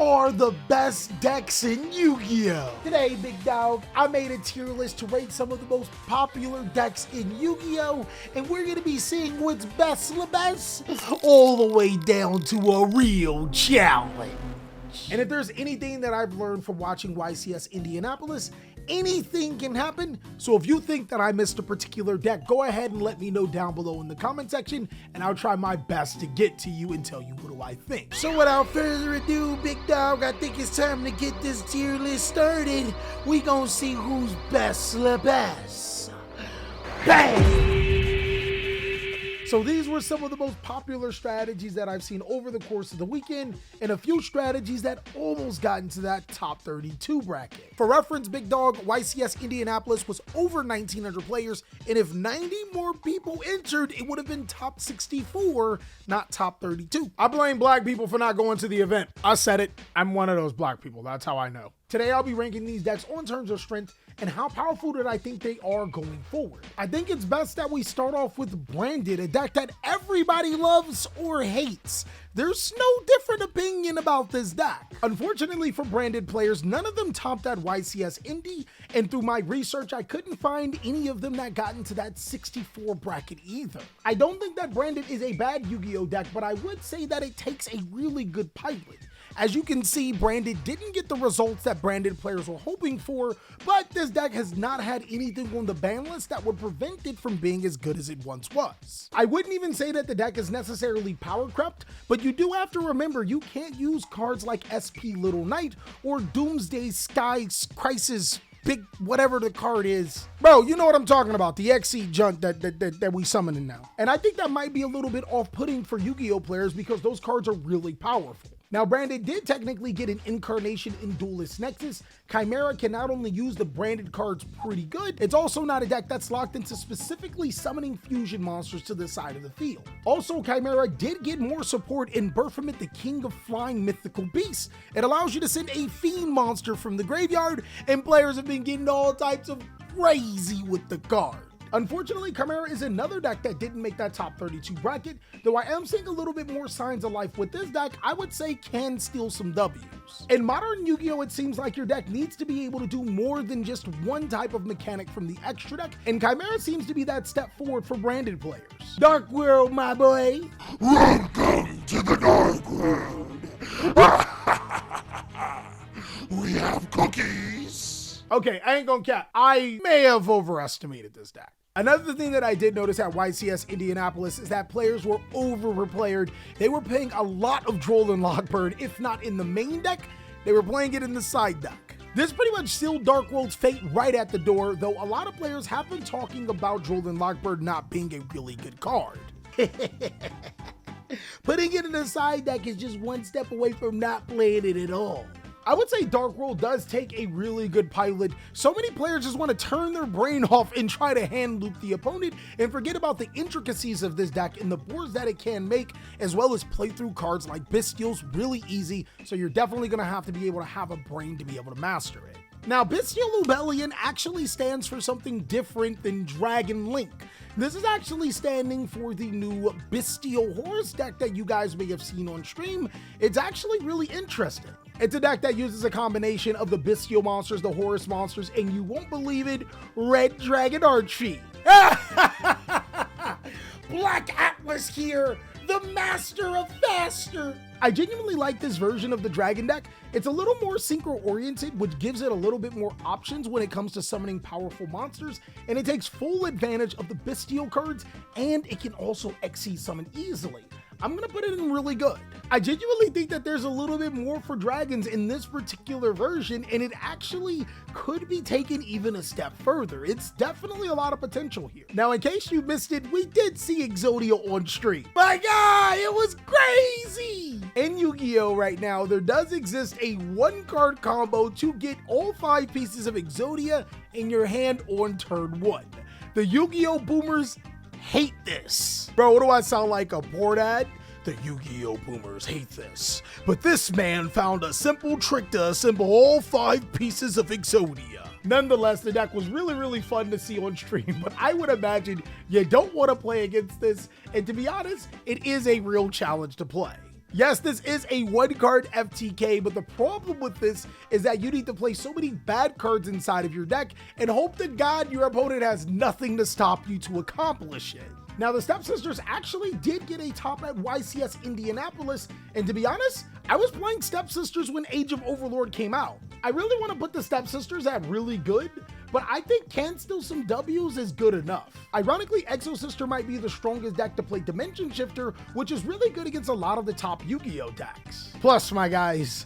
are the best decks in Yu-Gi-Oh! Today, big dog, I made a tier list to rate some of the most popular decks in Yu-Gi-Oh! And we're gonna be seeing what's best of the best all the way down to a real challenge. And if there's anything that I've learned from watching YCS Indianapolis, anything can happen. So if you think that I missed a particular deck, go ahead and let me know down below in the comment section, and I'll try my best to get to you and tell you what do I think. So without further ado, big dog, I think it's time to get this tier list started. We gonna see who's best the best. Bang! So these were some of the most popular strategies that I've seen over the course of the weekend, and a few strategies that almost got into that top 32 bracket. For reference, big dog, YCS Indianapolis was over 1,900 players, and if 90 more people entered, it would have been top 64, not top 32. I blame black people for not going to the event. I said it. I'm one of those black people. That's how I know. Today, I'll be ranking these decks on terms of strength and how powerful that I think they are going forward. I think it's best that we start off with Branded, a deck that everybody loves or hates. There's no different opinion about this deck. Unfortunately for Branded players, none of them topped that YCS Indy, and through my research, I couldn't find any of them that got into that 64 bracket either. I don't think that Branded is a bad Yu-Gi-Oh deck, but I would say that it takes a really good pilot. As you can see, Branded didn't get the results that Branded players were hoping for, but this deck has not had anything on the ban list that would prevent it from being as good as it once was. I wouldn't even say that the deck is necessarily power crept, but you do have to remember you can't use cards like SP Little Knight or Doomsday Sky Crisis Big whatever the card is. Bro, you know what I'm talking about, the XC junk that we summoning now. And I think that might be a little bit off-putting for Yu-Gi-Oh players because those cards are really powerful. Now, Branded did technically get an incarnation in Duelist Nexus. Chimera can not only use the Branded cards pretty good, it's also not a deck that's locked into specifically summoning fusion monsters to the side of the field. Also, Chimera did get more support in Baphomet, the King of Flying Mythical Beasts. It allows you to send a Fiend monster from the graveyard, and players have been getting all types of crazy with the card. Unfortunately, Chimera is another deck that didn't make that top 32 bracket, though I am seeing a little bit more signs of life with this deck. I would say can steal some W's. In modern Yu-Gi-Oh, it seems like your deck needs to be able to do more than just one type of mechanic from the extra deck, and Chimera seems to be that step forward for Branded players. Dark World, my boy. Welcome to the Dark World. We have cookies. Okay, I ain't gonna cap. I may have overestimated this deck. Another thing that I did notice at YCS Indianapolis is that players were overplayed. They were playing a lot of Droll and Lockbird, if not in the main deck, they were playing it in the side deck. This pretty much sealed Dark World's fate right at the door, though a lot of players have been talking about Droll and Lockbird not being a really good card. Putting it in the side deck is just one step away from not playing it at all. I would say Dark World does take a really good pilot. So many players just want to turn their brain off and try to hand loop the opponent and forget about the intricacies of this deck and the boards that it can make, as well as play through cards like Bestial's really easy, so you're definitely going to have to be able to have a brain to be able to master it. Now, Bestial Lubellion actually stands for something different than Dragon Link. This is actually standing for the new Bestial Horus deck that you guys may have seen on stream. It's actually really interesting. It's a deck that uses a combination of the Bestial monsters, the Horus monsters, and you won't believe it, Red Dragon Archie. Black Atlas here, the master of faster. I genuinely like this version of the Dragon deck. It's a little more synchro oriented, which gives it a little bit more options when it comes to summoning powerful monsters, and it takes full advantage of the Bestial cards, and it can also XC summon easily. I'm gonna put it in really good. I genuinely think that there's a little bit more for dragons in this particular version, and it actually could be taken even a step further. It's definitely a lot of potential here. Now, in case you missed it, we did see Exodia on stream. My God, it was crazy! In Yu-Gi-Oh right now, there does exist a 1-card combo to get all 5 pieces of Exodia in your hand on turn 1. The Yu-Gi-Oh boomers hate this. Bro, what do I sound like, a board ad? The Yu-Gi-Oh boomers hate this, but this man found a simple trick to assemble all 5 pieces of Exodia. Nonetheless, the deck was really fun to see on stream, but I would imagine you don't want to play against this, and to be honest, it is a real challenge to play. Yes, this is a one-card FTK, but the problem with this is that you need to play so many bad cards inside of your deck and hope to God your opponent has nothing to stop you to accomplish it. Now, the Stepsisters actually did get a top at YCS Indianapolis, and to be honest, I was playing Stepsisters when Age of Overlord came out. I really want to put the Stepsisters at really good, but I think Can Steal Some W's is good enough. Ironically, Exo Sister might be the strongest deck to play Dimension Shifter, which is really good against a lot of the top Yu-Gi-Oh decks. Plus, my guys,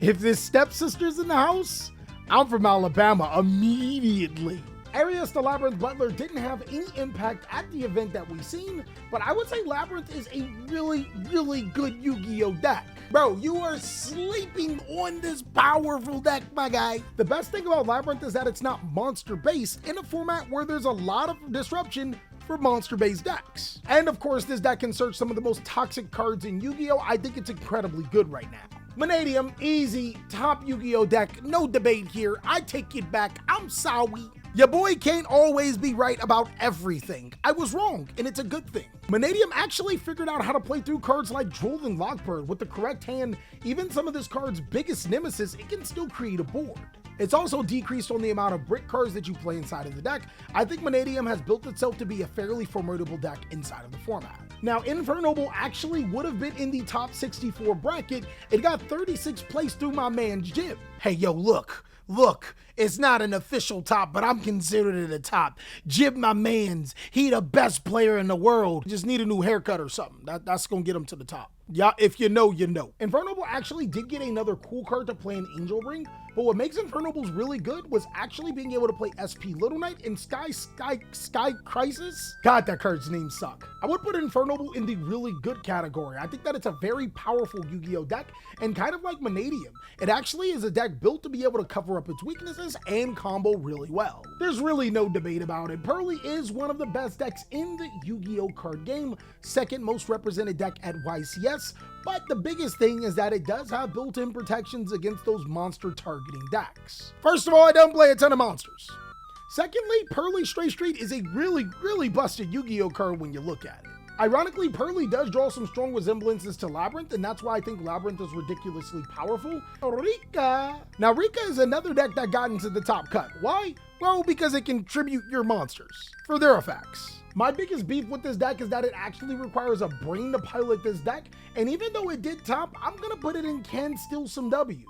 if this Stepsister's in the house, I'm from Alabama immediately. Arias the Labyrinth Butler didn't have any impact at the event that we've seen, but I would say Labyrinth is a really, really good Yu-Gi-Oh deck. Bro, you are sleeping on this powerful deck, my guy. The best thing about Labyrinth is that it's not monster-based in a format where there's a lot of disruption for monster-based decks. And of course, this deck can search some of the most toxic cards in Yu-Gi-Oh! I think it's incredibly good right now. Manadium, easy, top Yu-Gi-Oh deck, no debate here. I take it back, I'm sorry. Your boy can't always be right about everything. I was wrong, and it's a good thing. Manadium actually figured out how to play through cards like Droll and Lockbird with the correct hand. Even some of this card's biggest nemesis, it can still create a board. It's also decreased on the amount of brick cards that you play inside of the deck. I think Manadium has built itself to be a fairly formidable deck inside of the format. Now, Infernoble actually would have been in the top 64 bracket. It got 36th place through my man's Jib. Hey, yo, look, it's not an official top, but I'm considered it a top. Jib, my mans, he the best player in the world. Just need a new haircut or something. That's gonna get him to the top. Yeah, if you know, you know. Infernoble actually did get another cool card to play in Angel Ring, but what makes Infernobles really good was actually being able to play SP Little Knight and Sky Crisis. God, that card's name suck. I would put Infernoble in the really good category. I think that it's a very powerful Yu-Gi-Oh deck, and kind of like Manadium, it actually is a deck built to be able to cover up its weaknesses and combo really well. There's really no debate about it. Purrely is one of the best decks in the Yu-Gi-Oh card game, second most represented deck at YCS, but the biggest thing is that it does have built-in protections against those monster targeting decks. First of all, I don't play a ton of monsters. Secondly, Purrely Straight Street is a really busted Yu-Gi-Oh card when you look at it. Ironically, Purrely does draw some strong resemblances to Labyrinth, and that's why I think Labyrinth is ridiculously powerful. Rika. Now, Rika is another deck that got into the top cut. Why? Well, because it can tribute your monsters for their effects. My biggest beef with this deck is that it actually requires a brain to pilot this deck, and even though it did top, I'm gonna put it in Can Steal Some W's.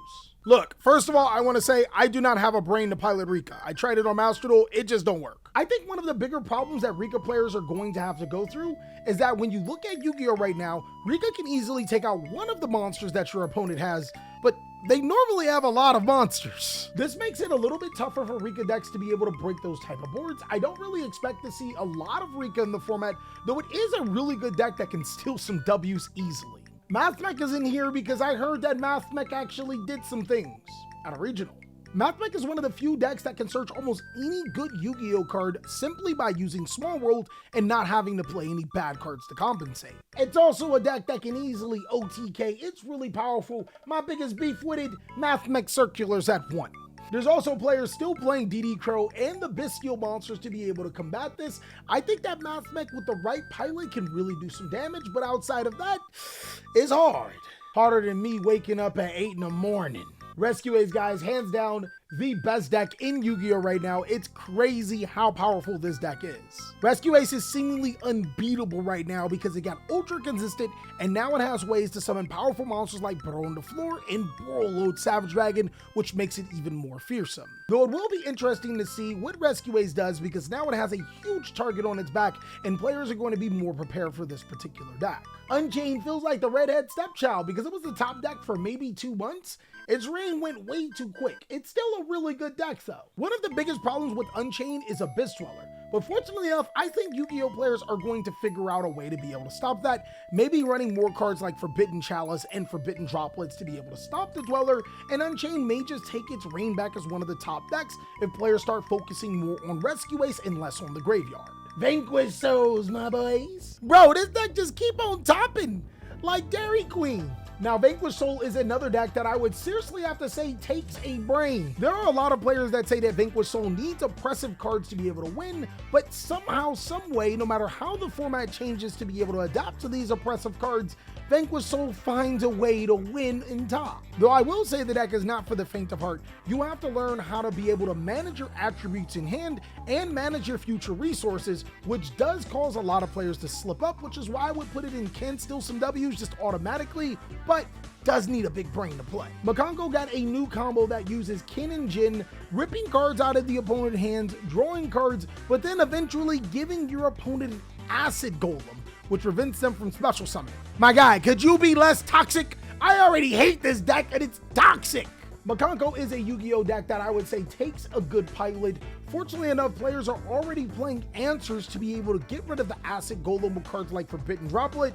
Look, first of all, I want to say I do not have a brain to pilot Rika. I tried it on Master Duel, it just don't work. I think one of the bigger problems that Rika players are going to have to go through is that when you look at Yu-Gi-Oh right now, Rika can easily take out one of the monsters that your opponent has, but they normally have a lot of monsters. This makes it a little bit tougher for Rika decks to be able to break those type of boards. I don't really expect to see a lot of Rika in the format, though it is a really good deck that can steal some W's easily. Mathmech is in here because I heard that Mathmech actually did some things at a regional. Mathmech is one of the few decks that can search almost any good Yu-Gi-Oh card simply by using Small World and not having to play any bad cards to compensate. It's also a deck that can easily OTK. It's really powerful. My biggest beef with it, Mathmech Circulars at 1. There's also players still playing DD Crow and the Bestial monsters to be able to combat this. I think that Mathmech with the right pilot can really do some damage, but outside of that, it's hard. Harder than me waking up at 8 in the morning. Rescue Ace, guys, hands down, the best deck in Yu-Gi-Oh right now. It's crazy how powerful this deck is. Rescue Ace is seemingly unbeatable right now because it got ultra consistent, and now it has ways to summon powerful monsters like Bro on the Floor and Borreload Savage Dragon, which makes it even more fearsome. Though it will be interesting to see what Rescue Ace does because now it has a huge target on its back, and players are going to be more prepared for this particular deck. Unchained feels like the redhead stepchild because it was the top deck for maybe 2 months. Its reign went way too quick. It's still a really good deck though. One of the biggest problems with Unchained is Abyss Dweller, but fortunately enough, I think Yu-Gi-Oh players are going to figure out a way to be able to stop that, maybe running more cards like Forbidden Chalice and Forbidden Droplets to be able to stop the Dweller, and Unchained may just take its reign back as one of the top decks if players start focusing more on Rescue Ace and less on the graveyard. Vanquish souls, my boys. Bro, this deck just keep on topping like Dairy Queen. Now, Vanquish Soul is another deck that I would seriously have to say takes a brain. There are a lot of players that say that Vanquish Soul needs oppressive cards to be able to win, but somehow, some way, no matter how the format changes to be able to adapt to these oppressive cards, Vanquish Soul finds a way to win in top. Though I will say the deck is not for the faint of heart. You have to learn how to be able to manage your attributes in hand and manage your future resources, which does cause a lot of players to slip up, which is why I would put it in can steal some W's just automatically, but does need a big brain to play. Mikanko got a new combo that uses Kin and Jin, ripping cards out of the opponent's hands, drawing cards, but then eventually giving your opponent an acid golem, which prevents them from special summoning. My guy, could you be less toxic? I already hate this deck and it's toxic. Mikanko is a Yu-Gi-Oh deck that I would say takes a good pilot. Fortunately enough, players are already playing answers to be able to get rid of the acid golem with cards like Forbidden Droplet,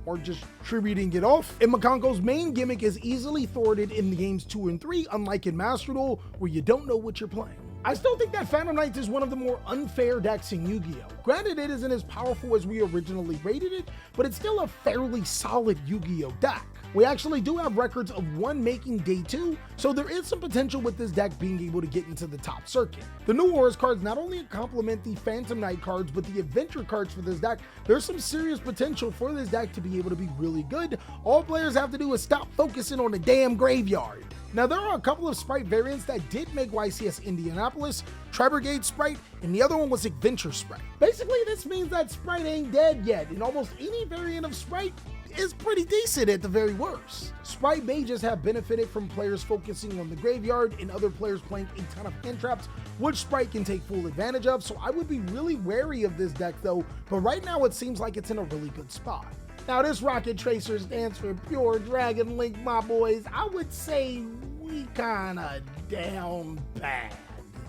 or just tributing it off. And Mikanko's main gimmick is easily thwarted in the games 2 and 3, unlike in Master Duel, where you don't know what you're playing. I still think that Phantom Knights is one of the more unfair decks in Yu-Gi-Oh! Granted, it isn't as powerful as we originally rated it, but it's still a fairly solid Yu-Gi-Oh! Deck. We actually do have records of one making day 2, so there is some potential with this deck being able to get into the top circuit. The new Horus cards not only complement the Phantom Knight cards, but the adventure cards for this deck. There's some serious potential for this deck to be able to be really good. All players have to do is stop focusing on the damn graveyard. Now, there are a couple of Sprite variants that did make YCS Indianapolis, Tri-Brigade Sprite, and the other one was Adventure Sprite. Basically, this means that Sprite ain't dead yet, and almost any variant of Sprite is pretty decent at the very worst. Sprite may just have benefited from players focusing on the graveyard and other players playing a ton of hand traps, which Sprite can take full advantage of, so I would be really wary of this deck though, but right now it seems like it's in a really good spot. Now, this Rocket Tracer stands for Pure Dragon Link, my boys. I would say we kinda down bad.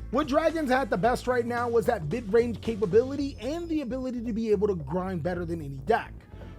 What Dragons had the best right now was that mid-range capability and the ability to be able to grind better than any deck.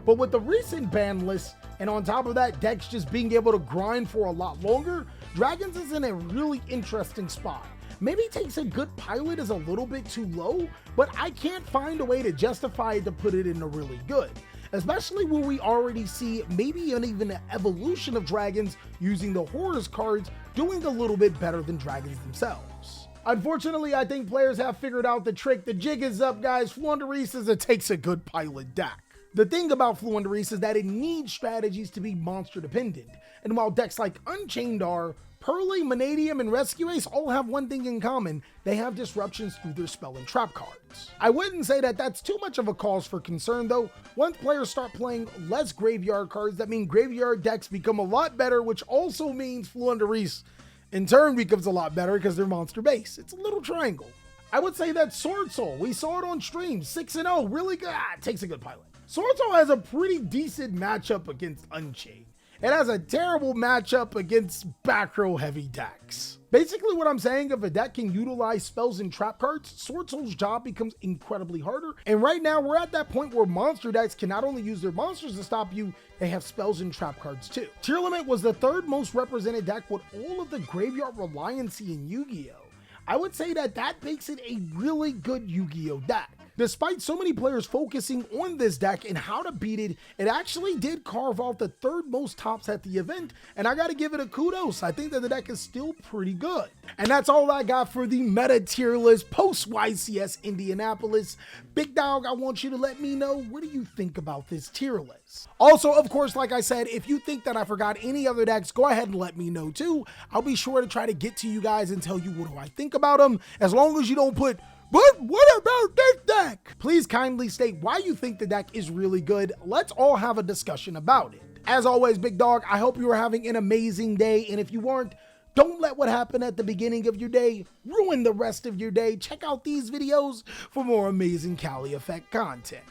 But with the recent ban list, and on top of that, decks just being able to grind for a lot longer, Dragons is in a really interesting spot. Maybe takes a good pilot is a little bit too low, but I can't find a way to justify it to put it in a really good. Especially when we already see maybe even an evolution of Dragons using the Horus cards doing a little bit better than Dragons themselves. Unfortunately, I think players have figured out the trick. The jig is up, guys. Floowandereeze says it takes a good pilot deck. The thing about Floowandereeze is that it needs strategies to be monster dependent. And while decks like Unchained are, Purrely, Manadium, and Rescue Ace all have one thing in common: they have disruptions through their spell and trap cards. I wouldn't say that that's too much of a cause for concern though. Once players start playing less graveyard cards, that means graveyard decks become a lot better, which also means Floowandereeze in turn becomes a lot better because they're monster base. It's a little triangle. I would say that Sword Soul, we saw it on stream, 6-0, really good. It takes a good pilot. Sword Soul has a pretty decent matchup against Unchained. It has a terrible matchup against back row heavy decks. Basically what I'm saying, if a deck can utilize spells and trap cards, Sword Soul's job becomes incredibly harder. And right now we're at that point where monster decks can not only use their monsters to stop you, they have spells and trap cards too. Tearlaments was the third most represented deck with all of the graveyard reliancy in Yu-Gi-Oh! I would say that that makes it a really good Yu-Gi-Oh! Deck. Despite so many players focusing on this deck and how to beat it, it actually did carve off the third most tops at the event, and I gotta give it a kudos. I think that the deck is still pretty good. And that's all I got for the meta tier list post YCS Indianapolis. Big Dog, I want you to let me know, what do you think about this tier list? Also, of course, like I said, if you think that I forgot any other decks, go ahead and let me know too. I'll be sure to try to get to you guys and tell you what do I think about them, as long as you don't put, "But what about this deck?" Please kindly state why you think the deck is really good. Let's all have a discussion about it. As always, Big Dog, I hope you are having an amazing day. And if you weren't, don't let what happened at the beginning of your day ruin the rest of your day. Check out these videos for more amazing TheCaliEffect content.